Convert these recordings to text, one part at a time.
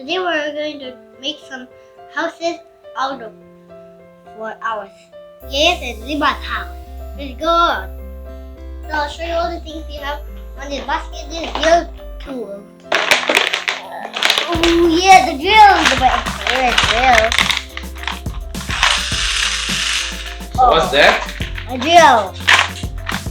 Today we're going to make some houses out of for our Yes and Lima's house. Let's go on. So I'll show you all the things we have on this basket. This drill tool. Oh yeah, the drill. The favorite drill. So what's that? A drill.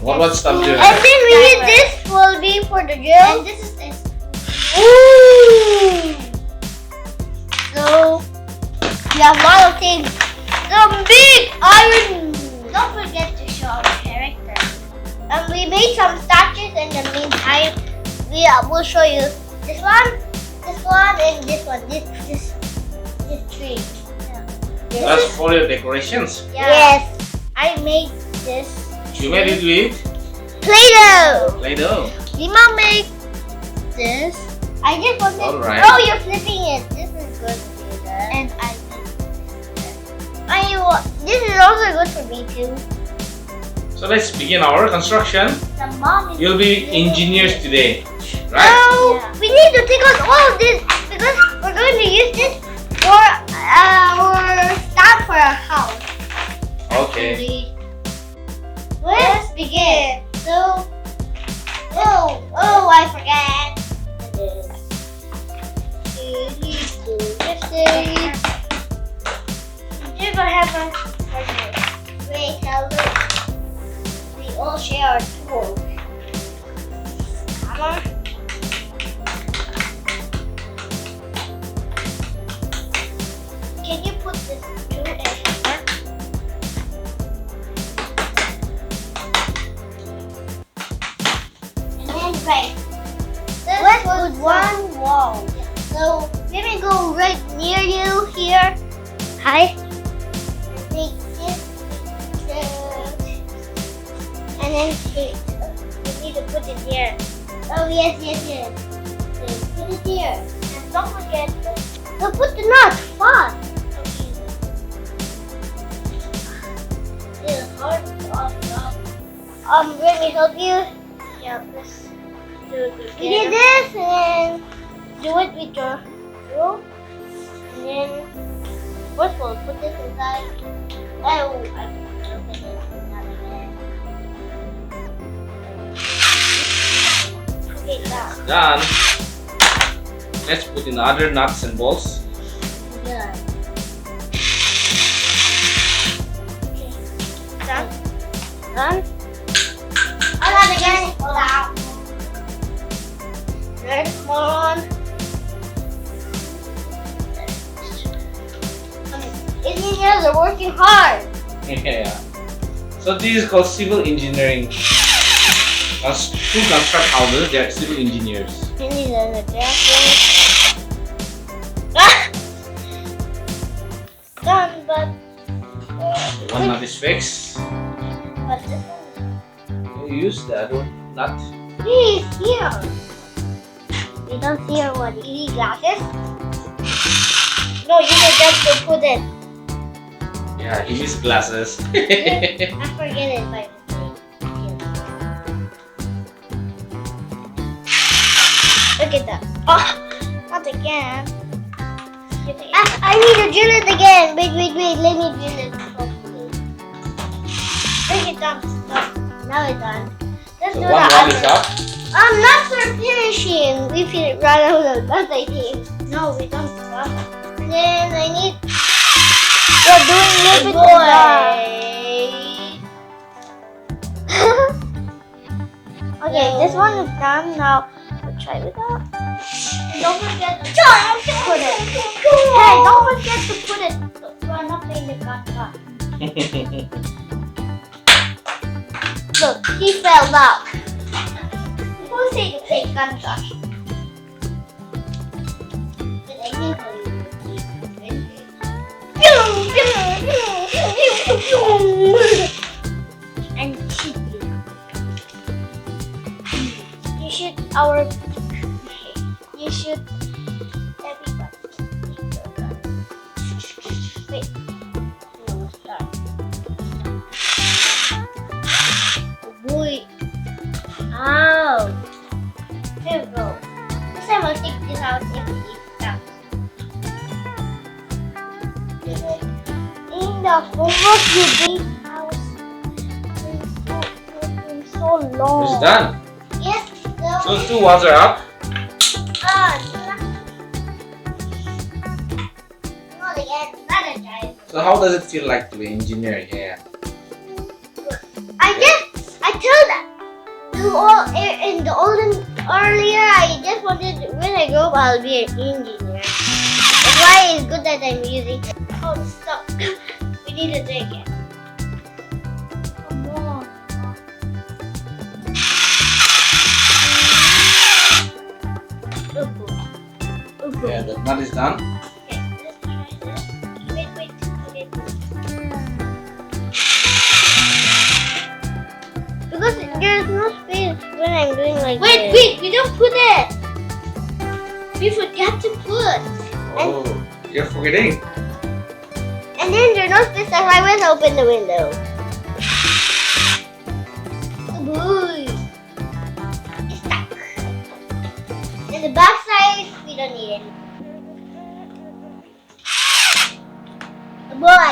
What stuff do you And have? then we use this will be for the drill. And this is this. Ooh! So we have a lot of things. Some big iron. Don't forget to show our characters. And we made some statues in the meantime. We will show you this one, and this one. This tree. Yeah. That's for your decorations. Yeah. Yes, I made this. You made it with Play-Doh. Play-Doh. Lima made this. I just wanted. Alright. Oh, you're flipping it. This is good for you, guys. And I this is also good for me too. So let's begin our construction. The mom is. You'll be engineers today, right? No, we need to take out all of this because we're going to use this for our stand for our house. Okay. Let's begin. So, I forgot. You're gonna have a wait, look. We all share our tools. Hammer. Can you put this tool in hammer? And then right. Let's put one wall. So let me go right near you here. Hi. Take this, and then we need to put it here. Oh yes. So put it here, and don't forget to put the nut fast. This is hard to off. Let me help you. Yeah, let's do it together. We did this, and do it with your drill, and then. First we'll put this inside. Oh, I open it. Okay, done. Done. Let's put in other nuts and bolts. Good. Okay. Done. Done. Hold on again. Hold out. Good. Come on. Engineers are working hard. Yeah. So this is called civil engineering. To construct houses, they are civil engineers. Engineers are drafting. Ah! Done, but One nut is fixed. what's this one? You use the other nut. He's here. We don't see her what? You need glasses? No, you need just to put it. Yeah, he needs glasses. I forget it by mistake. Look at that. Oh, not again. I need to drill it again. Wait. Let me drill it. Break it down. Now it's done. Let's So do one the wall is other. up. Nuts are finishing. We run out of nuts, I think. No, we don't stop. And then I need. We're doing little Okay, this one is done. Now we'll try with that. And don't forget to put it. Hey, don't forget to put it. We're not playing the gun. Look, he fell down. Who said to play gun? And you should everybody. Wait. No, start. Oh boy. Oh. Here we go. This time I'll take this out and eat it out. the homework you did house is so long. It's done. Yes. Those two walls are up. Not again. Not a giant. So how does it feel like to be an engineer? Yeah. I told you all in the olden earlier. I just wanted when I grow up I'll be an engineer. That's why it's good that I'm using. Oh, stop! We need to do it again. Come on. Yeah, the nut is done. Okay, let's try this. Wait. Okay. Because there's no space when I'm doing like this. Wait, we don't put it. We forgot to put. Oh, you're forgetting. And then there's no space, that's why let's open the window. Oh boy. It's stuck. And the back side, we don't need it. Boy.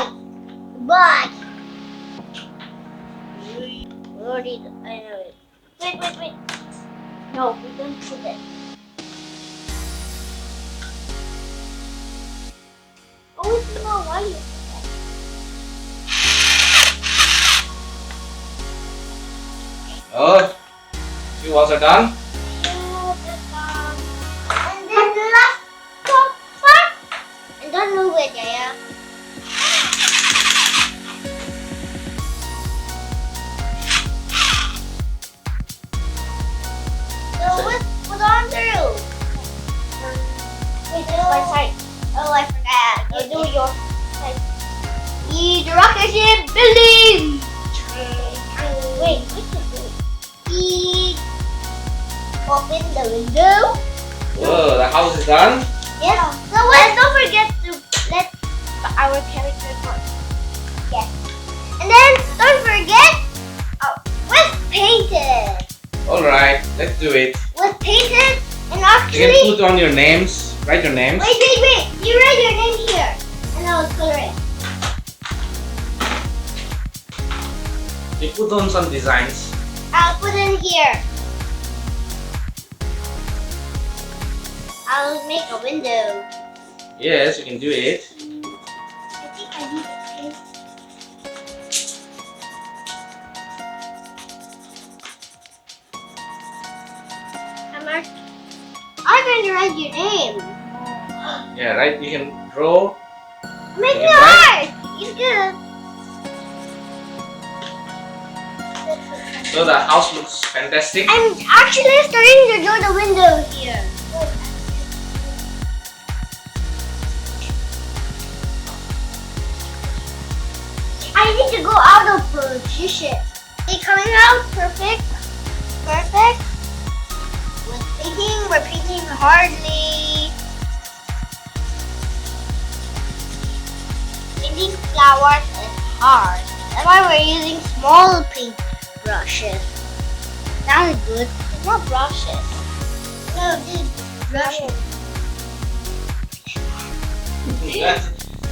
We already, I know it. Wait. No, we don't put it. Oh, no, why you put that? Oh, two walls are done. And then the last top part. And don't move it, Jaya. So let's put on the roof. Wait, this one side. Oh, I forgot. You do your side. The rocket ship building. Wait, what is it? Open the window. Whoa, the house is done. Yes. So don't forget to let our character talk. Yes. And then don't forget, let's paint it. Alright, let's do it. Let's paint it and You actually. can put on your names. Write your names. Wait. You write your name here, and I'll color it. You put on some designs. I'll put it in here. I'll make a window. Yes, you can do it. I think I need to paint. I'm going to write your name. Yeah, right. You can draw. Make You it can write. hard. It's good. So the house looks fantastic. I'm actually starting to draw the window here. I need to go out of position. It's coming out perfect. We're painting hardly. Painting flowers is hard. That's why we're using small paint brushes. That is good. It's not brushes. No, these brushes.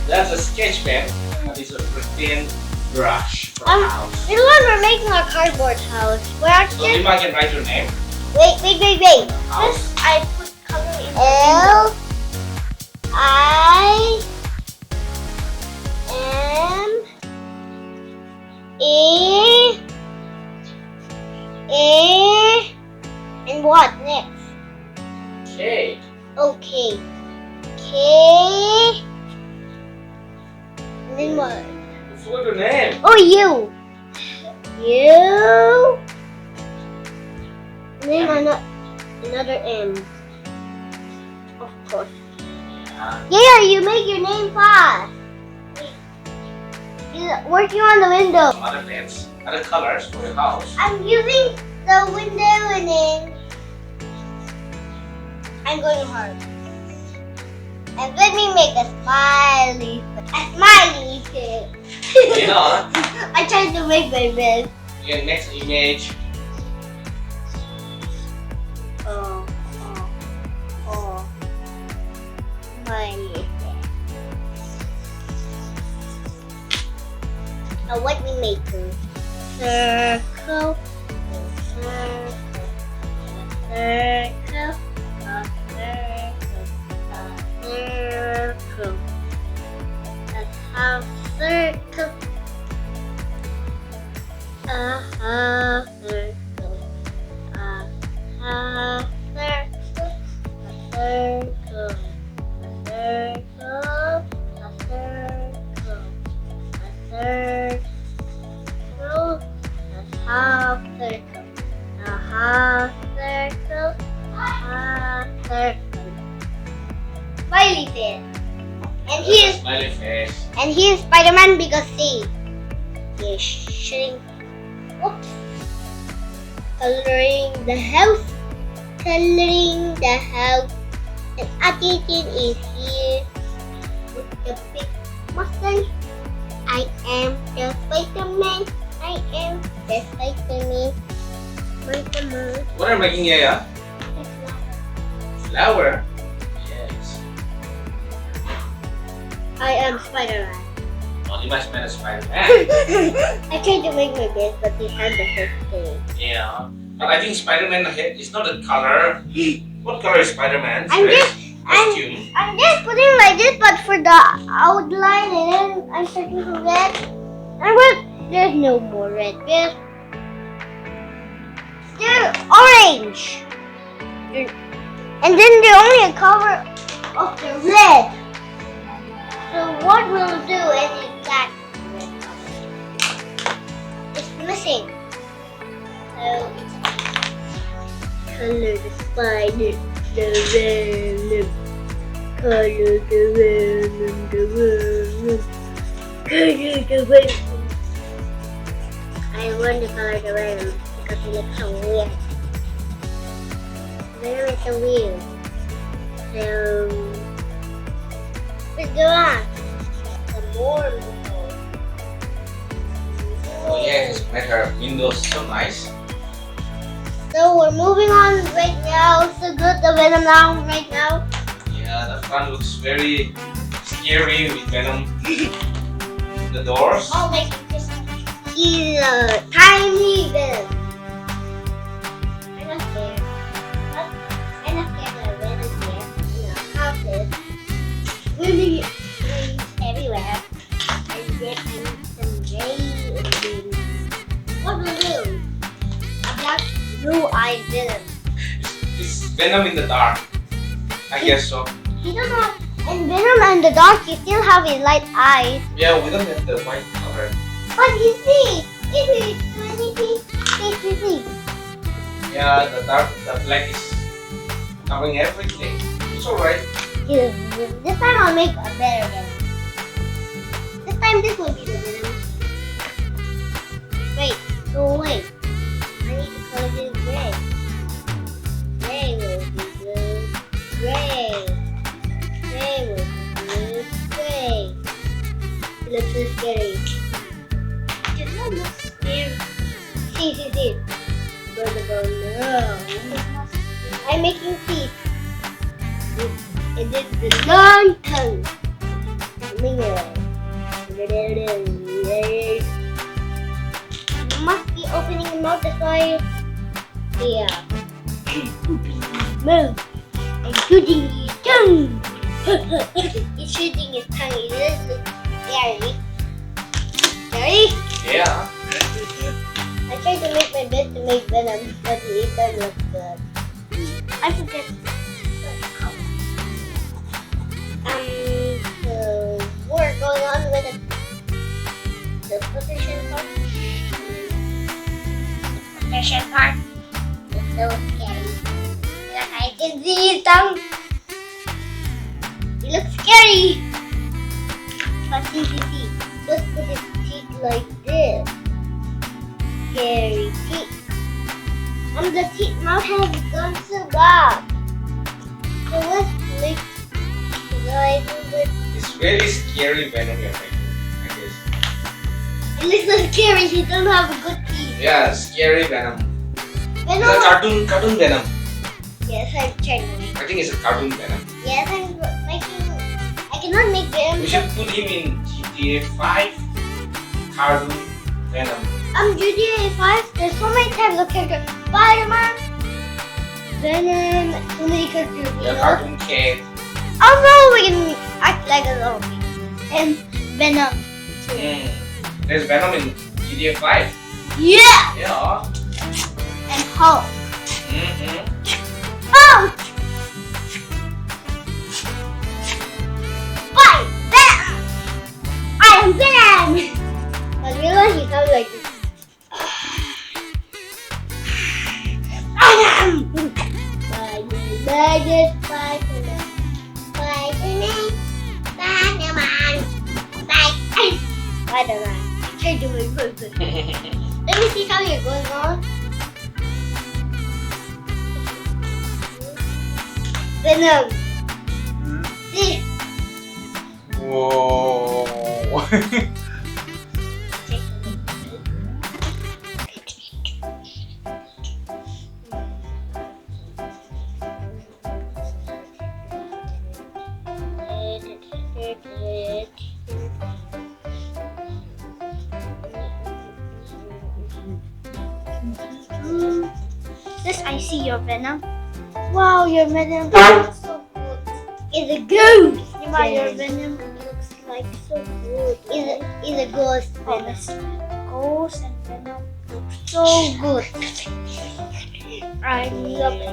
That's a sketch pen. That is a pretend brush for a house. This one we're making a cardboard house. We're So actually Lima can write your name. wait. House. First, I put color in L I M A and what next? Okay. Okay. K. And then what? You forgot your name. Oh, U. And then another M. Of course. Yeah, you make your name fast. He's working on the window. Some other pens, other colors for your house. I'm using the window and then I'm going hard. And let me make a smiley face. You know, I tried to make my best. you can next image. Oh. Smiley face. what we make a circle, a circle, a half circle, a half circle, a half circle, a circle, a circle, a circle, a circle, a half circle, a half circle, a half circle. Smiley face. And he is Smiley face. and he is Spider-Man because see, he is shooting. Whoops. Coloring the house. Coloring the house. And Attitude is here with the big muscle. I am the Spider-Man. I am the Spider-Man. Spider-Man. What are you making here? Yeah? Flower. Yes. I am Spider-Man. Oh, you must be a Spider-Man. I tried to make my best, but he had the first thing. Yeah. But I think Spider-Man head is not a color. What color is Spider-Man? I'm just costume. I'm just putting like this, but for the outline, and then I'm starting from red. And what? There's no more red. There's orange. And then there's only a cover of the red. So what we'll do is black red cover. It's missing. So it's color the spider, the venom. Color the venom, the venom. Color the venom. I want to color the venom because it looks so weird. Venom is so weird. So let's go on. Some more. Oh yes, make her windows so nice. So we're moving on right now. So good the Venom now right now. Yeah, the front looks very scary with Venom. The doors. Oh my goodness. He's a tiny Venom. I'm not scared. I'm not scared of Venom here. In our houses. Really everywhere. And get some gray and green. What will we do? A black blue-eyed Venom. It's Venom in the dark. I guess so. He don't have, and Venom in the dark, you still have his light eyes. Yeah, we don't have the white color. But you see, if we do anything, you see. Yeah, the black is covering everything. It's alright. This time I'll make a better Venom. This time this will be the Venom. Wait, go away. I need to color this gray. Gray will be blue. Gray. Gray will be blue. Gray. It looks so scary. It does not look scary. See. No. I'm making teeth. And then the long tongue. You must be opening your mouth, that's why. Yeah. Move. And shooting his tongue. He's shooting his tongue. It does look scary. Scary? Yeah. I tried to make my best to make Venom, but it doesn't look good. I forget. So we're going on with the position part. The position part. It's so scary. Like I can see his tongue. It looks scary. But see. Let's put his teeth like this. Scary teeth. And the teeth mouth has gone so bad. So let's make the guys with. It's very scary Venom you're making, I guess. It looks so scary. He don't have a good teeth. Yeah, scary Venom. Venom. It's a cartoon Venom. Yes, I'm trying to make. I think it's a cartoon Venom. Yes, I'm making. I cannot make Venom. We should put him in GTA 5 cartoon Venom. GTA 5, there's so many types of characters. Spider-Man, Venom, so many characters. Yeah, cartoon kid. Also, we can act like a zombie. And Venom. There's Venom in GTA 5. Yeah! Yeah. And Hulk. Mm-hmm. Oh! Fight! Venom! I am Venom! But realize he sounds like this. Spider-Man, Spider-Man, Spider-Man, Spider-Man, Spider-Man. You're doing good. Let me see how you're going on. Venom. See. Whoa. This I see your Venom. Wow, your Venom looks so good. It's a ghost. Wow, your Venom looks like so good. It's a ghost. Ghost and Venom look so good. I love it.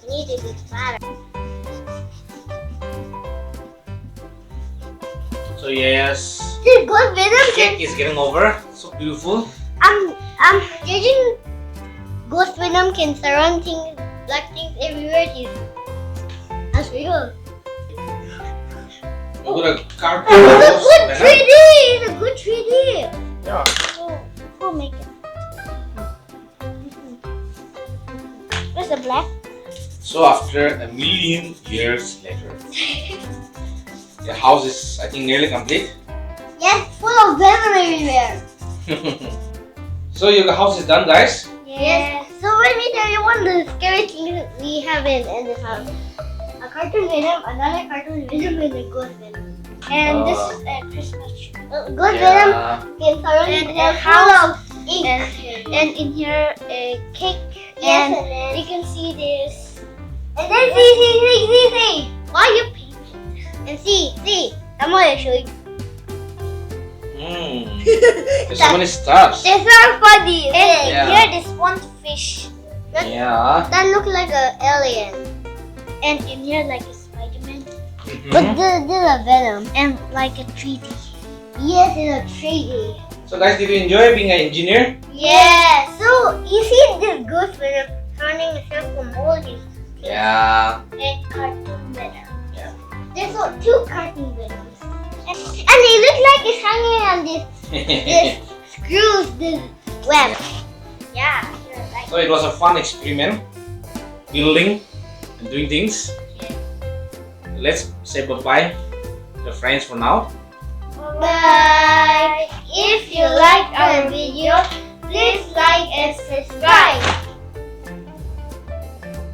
You need to be fatter. So yes, This good Venom cake is getting over. So beautiful. I'm judging Ghost Venom can surround things, black things everywhere. That's real. Look at the cartoon. It's a good Venom. 3D. It's a good 3D. Yeah. Who make it? Where's the black? So after a million years later, the house is, I think, nearly complete. Yes, full of venom everywhere. So your house is done, guys. Yes. So let me tell you one of the scary things we have in this house. A cartoon venom, another cartoon venom, and a ghost venom. And this is a Christmas tree. Ghost venom can surround the house of ink. And in here a cake. Yes, and then you can see this. And then see. Why you paint? And see. I'm gonna show you. There's so many stuffs. That's not funny. And Yeah. here this one fish. Yeah. That looks like an alien. And in here like a Spider-Man. Mhm. But this is a Venom. And like a 3D. Yes, it's a 3D. So guys, did you enjoy being an engineer? Yeah. So you see this ghost Venom turning itself from all these Yeah. and cartoon Venom. Yeah. There's two cartoon Venoms. And it looks like it's hanging on this screws, this web. Yeah, you're right. So it was a fun experiment, building and doing things. Let's say bye-bye to friends for now. Bye. If you like our video, please like and subscribe.